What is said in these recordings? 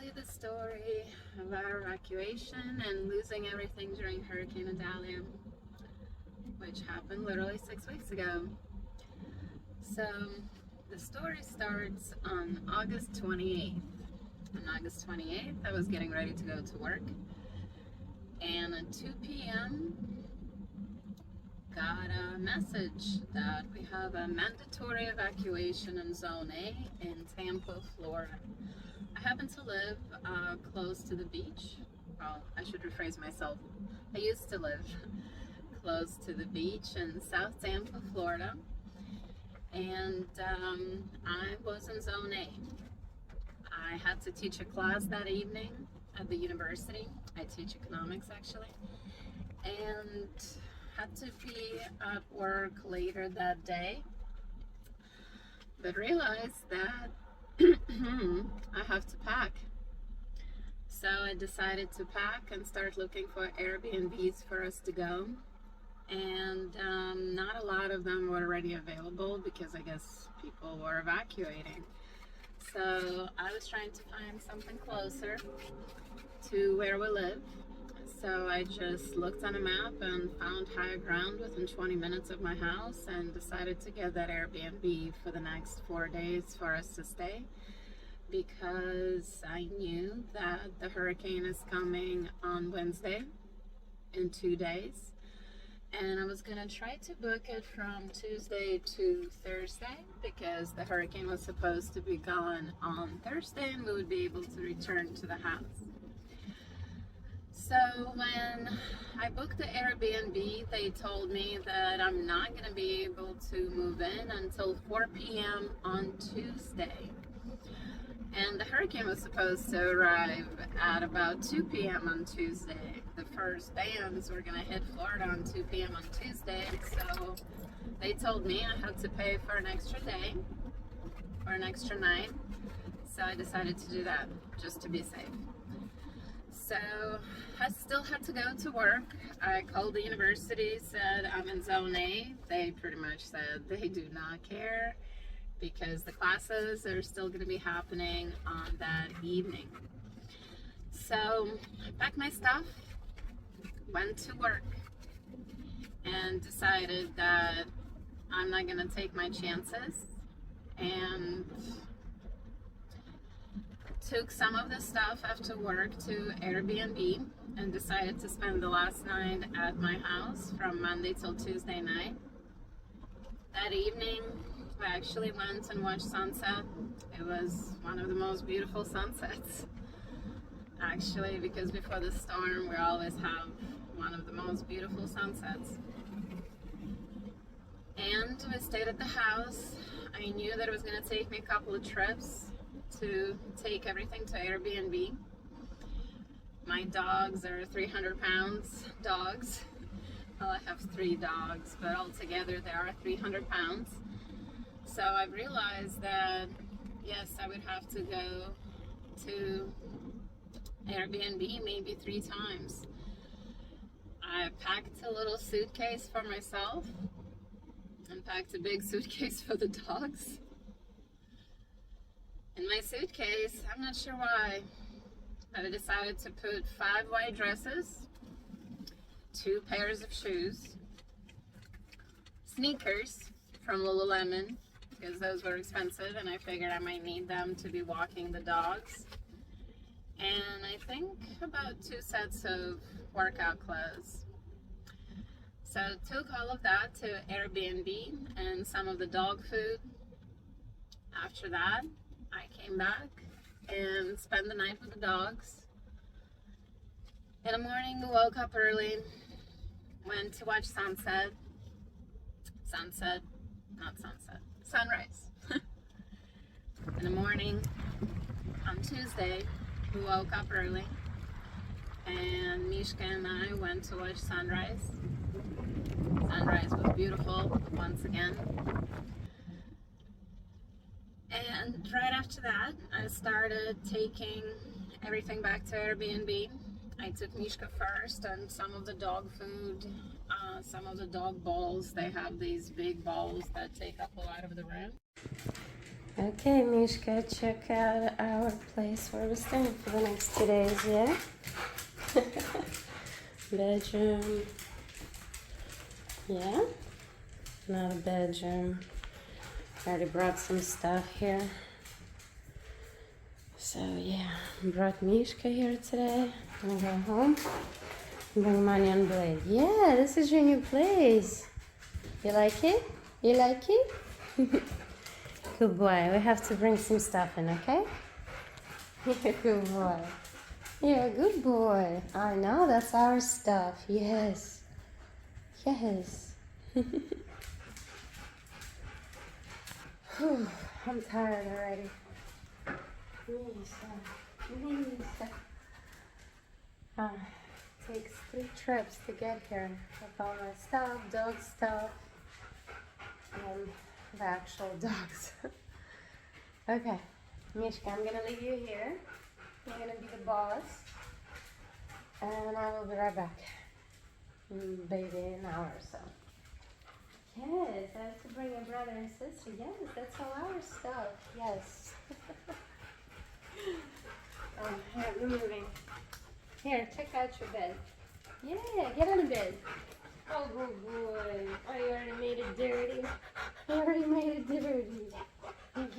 you the story of our evacuation and losing everything during Hurricane Idalia, which happened literally 6 weeks ago. So the story starts on August 28th. On August 28th, I was getting ready to go to work, and at 2 p.m. got a message that we have a mandatory evacuation in Zone A in Tampa, Florida. I happen to live close to the beach. Well, I should rephrase myself. I used to live close to the beach in South Tampa, Florida, and I was in Zone A. I had to teach a class that evening at the university. I teach economics, actually, and had to be at work later that day, but realized that I have to pack. So I decided to pack and start looking for Airbnbs for us to go, and not a lot of them were already available because I guess people were evacuating. So I was trying to find something closer to where we live. So I just looked on a map and found higher ground within 20 minutes of my house and decided to get that Airbnb for the next 4 days for us to stay, because I knew that the hurricane is coming on Wednesday in 2 days, and I was gonna try to book it from Tuesday to Thursday because the hurricane was supposed to be gone on Thursday and we would be able to return to the house. So when I booked the Airbnb, they told me that I'm not going to be able to move in until 4 p.m. on Tuesday. And the hurricane was supposed to arrive at about 2 p.m. on Tuesday. The first bands were going to hit Florida on 2 p.m. on Tuesday, so they told me I had to pay for an extra day or an extra night. So I decided to do that just to be safe. So I still had to go to work. I called the university, said I'm in Zone A. They pretty much said they do not care because the classes are still going to be happening on that evening. So I packed my stuff, went to work, and decided that I'm not going to take my chances, and took some of the stuff after work to Airbnb and decided to spend the last night at my house from Monday till Tuesday night. That evening, I actually went and watched sunset. It was one of the most beautiful sunsets, actually, because before the storm, we always have one of the most beautiful sunsets. And we stayed at the house. I knew that it was going to take me a couple of trips to take everything to Airbnb. My dogs are 300 pounds dogs. Well, I have 3 dogs, but altogether they are 300 pounds. So I realized that, yes, I would have to go to Airbnb maybe 3 times. I packed a little suitcase for myself and packed a big suitcase for the dogs. In my suitcase, I'm not sure why, but I decided to put 5 white dresses, 2 pairs of shoes, sneakers from Lululemon, because those were expensive and I figured I might need them to be walking the dogs, and I think about 2 sets of workout clothes. So I took all of that to Airbnb and some of the dog food. After that, I came back and spent the night with the dogs. In the morning, we woke up early, went to watch sunset. Sunset, not sunset, sunrise. In the morning, on Tuesday, we woke up early, and Mishka and I went to watch sunrise. Sunrise was beautiful once again. And right after that, I started taking everything back to Airbnb. I took Mishka first and some of the dog food, some of the dog bowls. They have these big bowls that take up a lot of the room. Okay, Mishka, check out our place where we're staying for the next 2 days, yeah? Bedroom. Yeah? Another bedroom. I already brought some stuff here. So yeah, brought Mishka here today. I'm gonna go home and bring money on Blade. Yeah, this is your new place. You like it? You like it? Good boy. We have to bring some stuff in, okay? You're a good boy. You're a good boy. I know, that's our stuff. Yes. Yes. Whew, I'm tired already. Lisa. Takes 3 trips to get here with all my stuff, dog stuff, and the actual dogs. Okay, Mishka, I'm gonna leave you here. You're gonna be the boss, and I will be right back. Maybe an hour or so. Yes, I have to bring a brother and sister. Yes, that's all our stuff. Yes. Here, we're moving. Here, check out your bed. Yeah, get on the bed. Oh, good boy. Oh, you already made it dirty. You already made it dirty.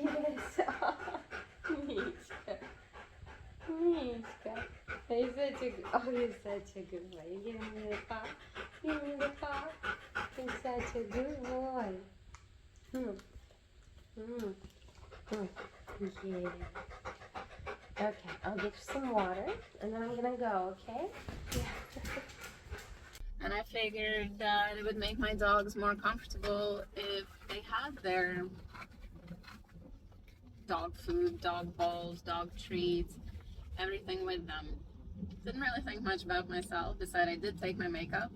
Yes. Mishka. Mishka. He's such a, oh, you're such a good boy. You give me the paw. Give me the paw. You're such a good boy. Yeah. Okay, I'll get you some water, and then I'm gonna go, okay? Yeah. And I figured that it would make my dogs more comfortable if they had their dog food, dog bowls, dog treats, everything with them. Didn't really think much about myself. Decided I did take my makeup.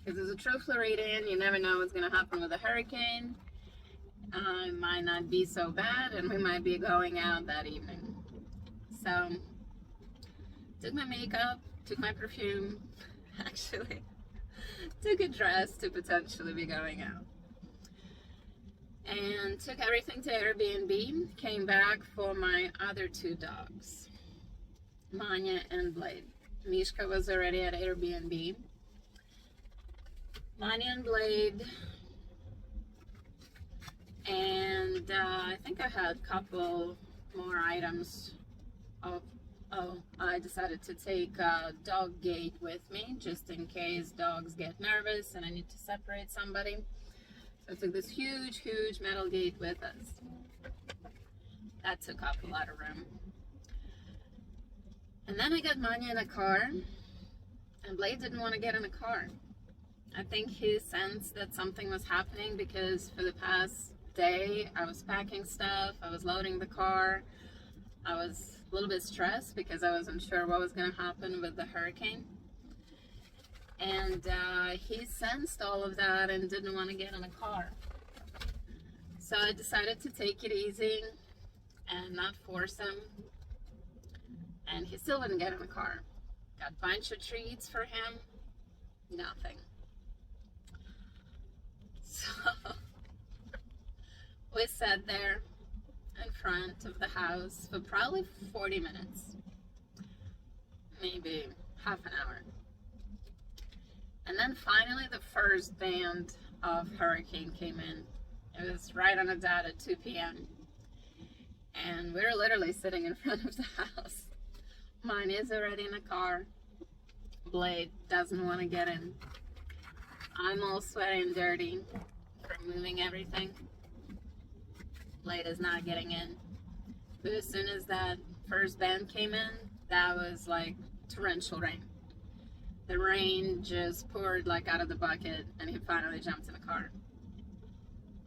Because as a true Floridian, you never know what's going to happen with a hurricane. It might not be so bad, and we might be going out that evening. So, took my makeup, took my perfume, actually, took a dress to potentially be going out. And took everything to Airbnb, came back for my other 2 dogs, Manya and Blade. Mishka was already at Airbnb. Manya and Blade, and I think I had a couple more items of, I decided to take a dog gate with me just in case dogs get nervous and I need to separate somebody. So I took this huge metal gate with us. That took up a lot of room. And then I got Manya in a car, and Blade didn't want to get in the car. I think he sensed that something was happening because for the past day I was packing stuff, I was loading the car, I was a little bit stressed because I wasn't sure what was going to happen with the hurricane. And he sensed all of that and didn't want to get in a car. So I decided to take it easy and not force him. And he still wouldn't get in the car. Got a bunch of treats for him. Nothing. So we sat there in front of the house for probably 40 minutes. Maybe half an hour. And then finally the first band of hurricane came in. It was right on the dot at 2 p.m. And we were literally sitting in front of the house. Mine is already in a car. Blade doesn't want to get in. I'm all sweaty and dirty from moving everything. Blade is not getting in. But as soon as that first band came in, that was like torrential rain. The rain just poured like out of the bucket, and he finally jumped in the car.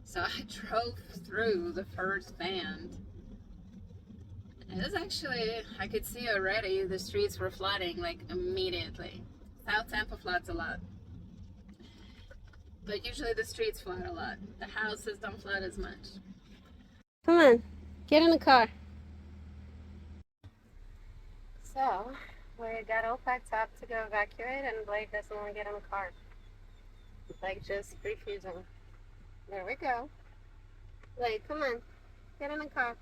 So I drove through the first band. It was actually, I could see already the streets were flooding like immediately. South Tampa floods a lot. But usually the streets flood a lot. The houses don't flood as much. Come on, get in the car. So, we got all packed up to go evacuate, and Blake doesn't want to get in the car. Like, just refusing. There we go. Blake, come on. Get in the car.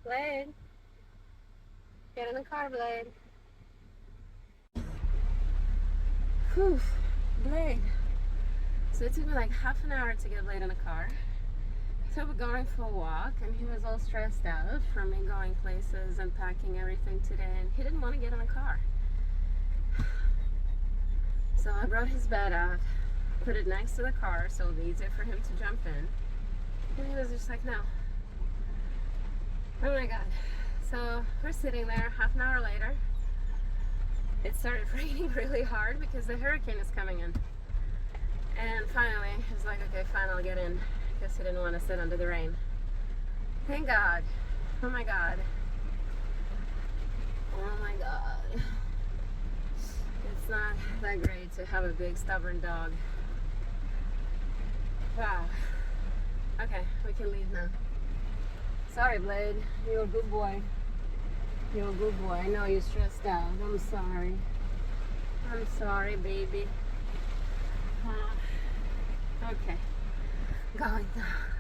Blade. Get in the car, Blade. Whew. Blade. So it took me like half an hour to get Blade in the car. So we're going for a walk, and he was all stressed out from me going places and packing everything today, and he didn't want to get in the car. So I brought his bed out, put it next to the car so it'll be easier for him to jump in. And he was just like, no. Oh my God. So we're sitting there, half an hour later. It started raining really hard because the hurricane is coming in. And finally, he was like, okay, fine, I'll get in. Because he didn't want to sit under the rain. Thank God. Oh my God. Oh my God. It's not that great to have a big stubborn dog. Wow. Okay, we can leave now. Sorry, Blade. You're a good boy. You're a good boy. I know you're stressed out. I'm sorry. I'm sorry, baby. Okay. Going now.